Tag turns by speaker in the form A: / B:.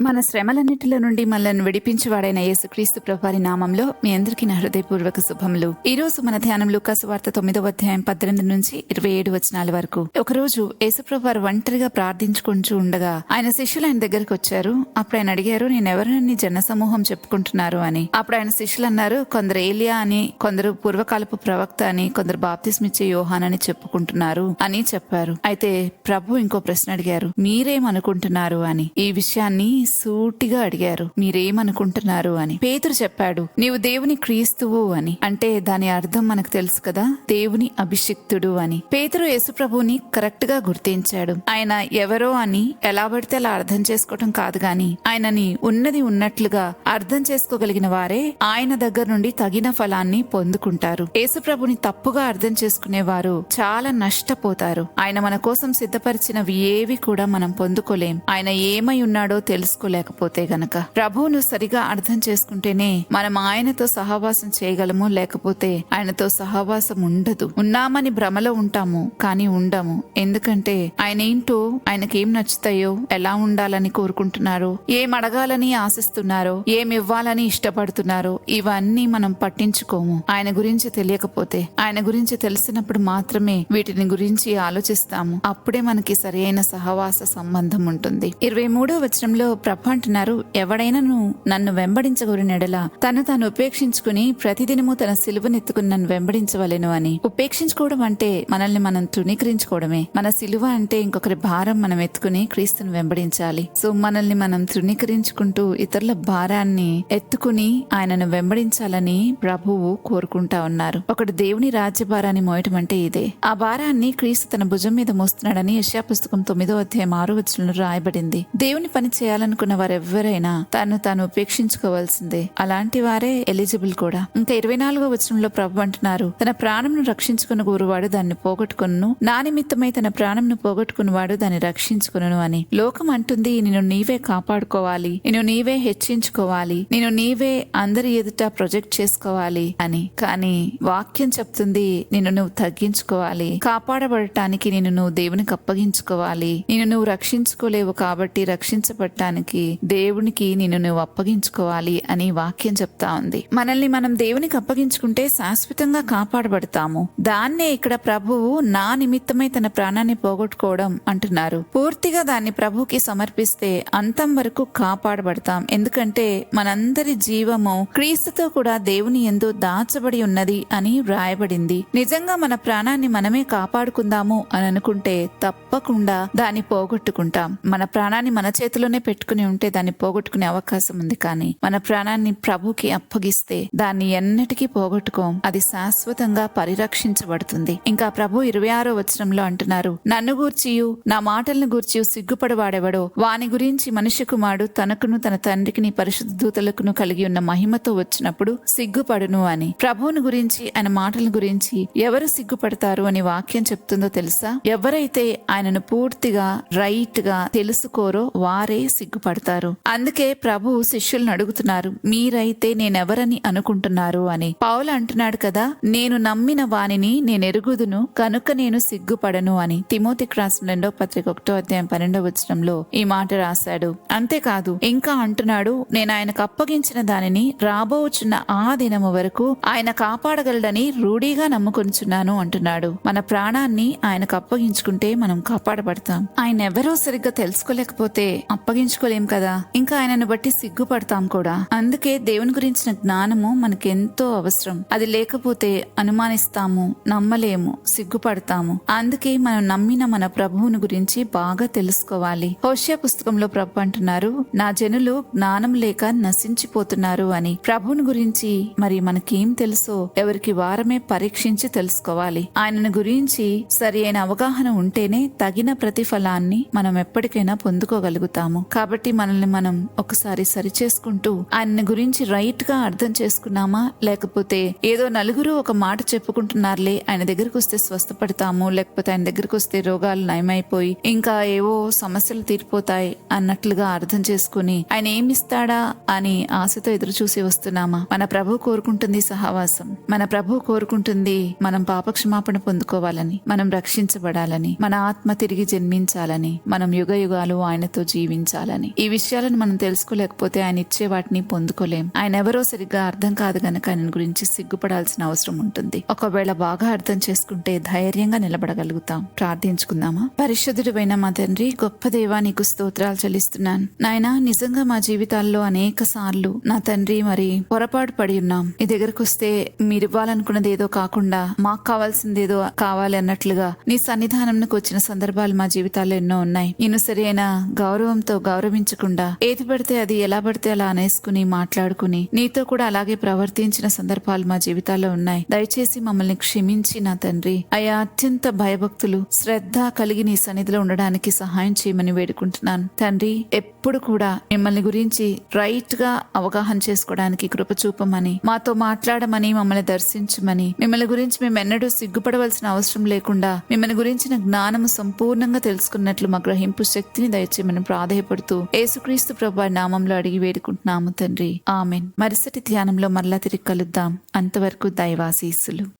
A: మన శ్రమలన్నిటిలో నుండి మనల్ని విడిపించేవాడైన యేసుక్రీస్తు ప్రభువారి నామంలో మీ అందరికీ నా హృదయపూర్వక శుభములు. ఈ రోజు మన ధ్యానం లూకాసు వార్త 9వ అధ్యాయం 18 నుంచి 27 వచనాల వరకు. ఒకరోజు యేసుప్రభువారు ఒంటరిగా ప్రార్థించుకుంటూ ఉండగా ఆయన శిష్యులు ఆయన దగ్గరకు వచ్చారు. అప్పుడు ఆయన అడిగారు, నేనెవరని జనసమూహం చెప్పుకుంటున్నారు అని. అప్పుడు ఆయన శిష్యులు అన్నారు, కొందరు ఏలియా అని, కొందరు పూర్వకాలపు ప్రవక్త అని, కొందరు బాప్తిస్మిచ్చే యోహాన్ అని చెప్పుకుంటున్నారు అని చెప్పారు. అయితే ప్రభు ఇంకో ప్రశ్న అడిగారు, మీరేమనుకుంటున్నారు అని. ఈ విషయాన్ని సూటిగా అడిగారు, మీరేమనుకుంటున్నారు అని. పేతురు చెప్పాడు, నీవు దేవుని క్రీస్తువు అని. అంటే దాని అర్థం మనకు తెలుసు కదా, దేవుని అభిషిక్తుడు అని. పేతురు యేసుప్రభుని కరెక్ట్ గా గుర్తించాడు. ఆయన ఎవరో అని ఎలా పడితే అలా అర్థం చేసుకోవటం కాదు గాని, ఆయనని ఉన్నది ఉన్నట్లుగా అర్థం చేసుకోగలిగిన వారే ఆయన దగ్గర నుండి తగిన ఫలాన్ని పొందుకుంటారు. యేసుప్రభుని తప్పుగా అర్థం చేసుకునేవారు చాలా నష్టపోతారు. ఆయన మన కోసం సిద్ధపరిచినవి ఏవి కూడా మనం పొందుకోలేం. ఆయన ఏమై ఉన్నాడో తెలుసుకోలేకపోతే గనక. ప్రభువును సరిగా అర్థం చేసుకుంటేనే మనం ఆయనతో సహవాసం చేయగలము, లేకపోతే ఆయనతో సహవాసం ఉండదు. ఉన్నామని భ్రమలో ఉంటాము కానీ ఉండము. ఎందుకంటే ఆయన ఏంటో, ఆయనకేం నచ్చుతాయో, ఎలా ఉండాలని కోరుకుంటున్నారో, ఏం అడగాలని ఆశిస్తున్నారో, ఏం ఇవ్వాలని ఇష్టపడుతున్నారో ఇవన్నీ మనం పట్టించుకోము. ఆయన గురించి తెలియకపోతే. ఆయన గురించి తెలిసినప్పుడు మాత్రమే వీటిని గురించి ఆలోచిస్తాము. అప్పుడే మనకి సరైన సహవాస సంబంధం ఉంటుంది. 23వ వచనంలో ప్రభు అంటున్నారు, ఎవడైనను నన్ను వెంబడించగోరినెడల తను తాను ఉపేక్షించుకుని ప్రతిదినము తన సిలువనెత్తుకుని నన్ను వెంబడించవలెను అని. ఉపేక్షించుకోవడం అంటే మనల్ని మనం తృణీకరించుకోవడమే. మన సిలువ అంటే ఇంకొకరి భారం మనం ఎత్తుకుని క్రీస్తుని వెంబడించాలి. సో మనల్ని మనం తృణీకరించుకుంటూ ఇతరుల భారాన్ని ఎత్తుకుని ఆయనను వెంబడించాలని ప్రభువు కోరుకుంటా ఉన్నారు. ఒకడు దేవుని రాజ్య భారాన్ని మోయటం అంటే ఇదే. ఆ భారాన్ని క్రీస్తు తన భుజం మీద మోస్తున్నాడని యెషయా పుస్తకం 9వ అధ్యాయం 6వ వచనంలో రాయబడింది. దేవుని పని చేయాలనుకున్న వారెవ్వరైనా తాను ఉపేక్షించుకోవాల్సిందే. అలాంటి వారే ఎలిజిబుల్ కూడా. ఇంకా 24వ వచనంలో ప్రభు అంటున్నారు, తన ప్రాణంను రక్షించుకుని కోరువాడు దాన్ని పోగొట్టుకును, నా నిమిత్తమై తన ప్రాణంను పోగొట్టుకున్నవాడు దాన్ని రక్షించుకును అని. లోకం అంటుంది, నేను నీవే కాపాడుకోవాలి, నేను నీవే హెచ్చించుకోవాలి, నేను నీవే అందరి ఎదుట ప్రొజెక్ట్ చేసుకోవాలి అని. కానీ వాక్యం చెప్తుంది, నిన్ను నువ్వు తగ్గించుకోవాలి. కాపాడబడటానికి నిన్ను నువ్వు దేవునికి అప్పగించుకోవాలి. నిన్ను నువ్వు రక్షించుకోలేవు కాబట్టి రక్షించబడటానికి దేవునికి నిన్ను నువ్వు అప్పగించుకోవాలి అని వాక్యం చెప్తా ఉంది. మనల్ని మనం దేవునికి అప్పగించుకుంటే శాశ్వతంగా కాపాడబడతాము. దాన్నే ఇక్కడ ప్రభువు నా నిమిత్తమై తన ప్రాణాన్ని పోగొట్టుకోవడం అంటున్నారు. పూర్తిగా దాన్ని ప్రభుకి సమర్పిస్తే అంతం వరకు కాపాడబడతాం. ఎందుకంటే మనందరి జీవము క్రీస్తుతో కూడా దేవుని యందు దాచబడి ఉన్నది అని వ్రాయబడింది. నిజంగా మన ప్రాణాన్ని మనమే కాపాడుకుందాము అని అనుకుంటే తప్పకుండా దాన్ని పోగొట్టుకుంటాం. మన ప్రాణాన్ని మన చేతిలోనే పెట్టుకుని ఉంటే దాన్ని పోగొట్టుకునే అవకాశం ఉంది. కానీ మన ప్రాణాన్ని ప్రభుకి అప్పగిస్తే దాన్ని ఎన్నటికీ పోగొట్టుకోం. అది శాశ్వతంగా పరిరక్షించబడుతుంది. ఇంకా ప్రభు 26వ వచనంలో అంటున్నారు, నన్ను గూర్చియు నా మాటలను గూర్చియు సిగ్గుపడవాడెవడో వాని గురించి మనుష్య కుమారుడు తనకును తన తండ్రికిని పరిశుద్ధ దూతలకును కలిగి ఉన్న మహిమతో వచ్చినప్పుడు సిగ్గుపడును అని. ప్రభువుని గురించి, ఆయన మాటల గురించి ఎవరు సిగ్గుపడతారు అని వాక్యం చెప్తుందో తెలుసా? ఎవరైతే ఆయనను పూర్తిగా రైట్ గా తెలుసుకోరో వారే సిగ్గుపడతారు. అందుకే ప్రభు శిష్యులను అడుగుతున్నారు, మీరైతే నేనెవరని అనుకుంటున్నారు అని. పౌలు అంటున్నాడు కదా, నేను నమ్మిన వానిని నేనెరుగుదును కనుక నేను సిగ్గుపడను అని. తిమోతికి రాసిన 2వ పత్రిక 1వ అధ్యాయం 12వ వచనంలో ఈ మాట రాశాడు. అంతేకాదు ఇంకా అంటున్నాడు, నేను ఆయనకు అప్పగించిన దానిని రాబోచున్న ఆ దినము వరకు ఆయన కాపాడగలడని రూఢీగా నమ్ముకొనుచున్నాను అంటున్నాడు. మన ప్రాణాన్ని ఆయనకు అప్పగించుకుంటే మనం కాపాడబడతాం. ఆయన ఎవరో సరిగ్గా తెలుసుకోలేకపోతే అప్పగించుకోలేం కదా, ఇంకా ఆయనను బట్టి సిగ్గుపడతాం కూడా. అందుకే దేవుని గురించిన జ్ఞానము మనకెంతో అవసరం. అది లేకపోతే అనుమానిస్తాము, నమ్మలేము, సిగ్గుపడతాము. అందుకే మనం నమ్మిన మన ప్రభువుని గురించి బాగా తెలుసుకోవాలి. హోషేయ పుస్తకంలో ప్రభు అంటున్నారు, నా జనులు జ్ఞానం లేక నశించిపోతున్నారు అని. ప్రభువుని గురించి మరి మనకేం తెలుసో ఎవరికి వారమే పరీక్షించి తెలుసుకోవాలి. ఆయనను గురించి సరి అయిన అవగాహన ఉంటేనే తగిన ప్రతిఫలాన్ని మనం ఎప్పటికైనా పొందుకోగలుగుతాము. కాబట్టి మనల్ని మనం ఒకసారి సరి చేసుకుంటూ ఆయన గురించి రైట్ గా అర్థం చేసుకున్నామా, లేకపోతే ఏదో నలుగురు ఒక మాట చెప్పుకుంటున్నారులే, ఆయన దగ్గరకు వస్తే స్వస్థపడతాము, లేకపోతే ఆయన దగ్గరకు వస్తే రోగాలు నయమైపోయి ఇంకా ఏవో సమస్యలు తీరిపోతాయి అన్నట్లుగా అర్థం చేసుకుని ఆయన ఏమిస్తాడా అని ఆశతో ఎదురు చూసి వస్తున్నామా? మన ప్రభు కోరుకుంటుంది సహవాసం. మన ప్రభు కోరుకుంటుంది మనం పాపక్షమాపణ పొందుకోవాలని, మనం రక్షించబడాలని, మన ఆత్మ తిరిగి జన్మించాలని, మనం యుగ యుగాలు ఆయనతో జీవించాలని. అని. ఈ విషయాలను మనం తెలుసుకోలేకపోతే ఆయన ఇచ్చే వాటిని పొందుకోలేం. ఆయన ఎవరో సరిగ్గా అర్థం కాదు గనక ఆయన గురించి సిగ్గుపడాల్సిన అవసరం ఉంటుంది. ఒకవేళ బాగా అర్థం చేసుకుంటే ధైర్యంగా నిలబడగలుగుతాం. ప్రార్థించుకుందామా? పరిశుద్ధుడైన మా తండ్రి, గొప్ప దేవా, నీకు స్తోత్రాలు చెల్లిస్తున్నాను. నాయనా, నిజంగా మా జీవితాల్లో అనేక సార్లు నా తండ్రి మరి పొరపాటు పడి ఉన్నాం. నీ దగ్గరకు వస్తే మీరు ఇవ్వాలనుకున్నది ఏదో కాకుండా మాకు కావాల్సింది ఏదో కావాలి అన్నట్లుగా నీ సన్నిధానంకు వచ్చిన సందర్భాలు మా జీవితాల్లో ఎన్నో ఉన్నాయి. నేను సరైన గౌరవంతో గౌరవించకుండా ఏది పడితే అది ఎలా పడితే అలా అనేసుకుని మాట్లాడుకుని నీతో కూడా అలాగే ప్రవర్తించిన సందర్భాలు మా జీవితాల్లో ఉన్నాయి. దయచేసి మమ్మల్ని క్షమించి నా తండ్రి, అయా అత్యంత భయభక్తులు శ్రద్ధ కలిగి నీ సన్నిధిలో ఉండడానికి సహాయం చేయమని వేడుకుంటున్నాను. తండ్రి, ఎప్పుడు కూడా మిమ్మల్ని గురించి రైట్ గా అవగాహన చేసుకోవడానికి కృప చూపమని, మాతో మాట్లాడమని, మమ్మల్ని దర్శించమని, మిమ్మల్ని గురించి మేము ఎన్నడూ సిగ్గుపడవలసిన అవసరం లేకుండా మిమ్మల్ని గురించిన జ్ఞానము సంపూర్ణంగా తెలుసుకున్నట్లు మా గ్రహింపు శక్తిని దయచేయమని ప్రాధేయపడుతూ యేసుక్రీస్తు ప్రభువారి నామంలో అడిగి వేడుకుంటున్నాము తండ్రి. ఆమెన్. మరుసటి ధ్యానంలో మరలా తిరిగి కలుద్దాం. అంతవరకు దైవాశీస్సులు.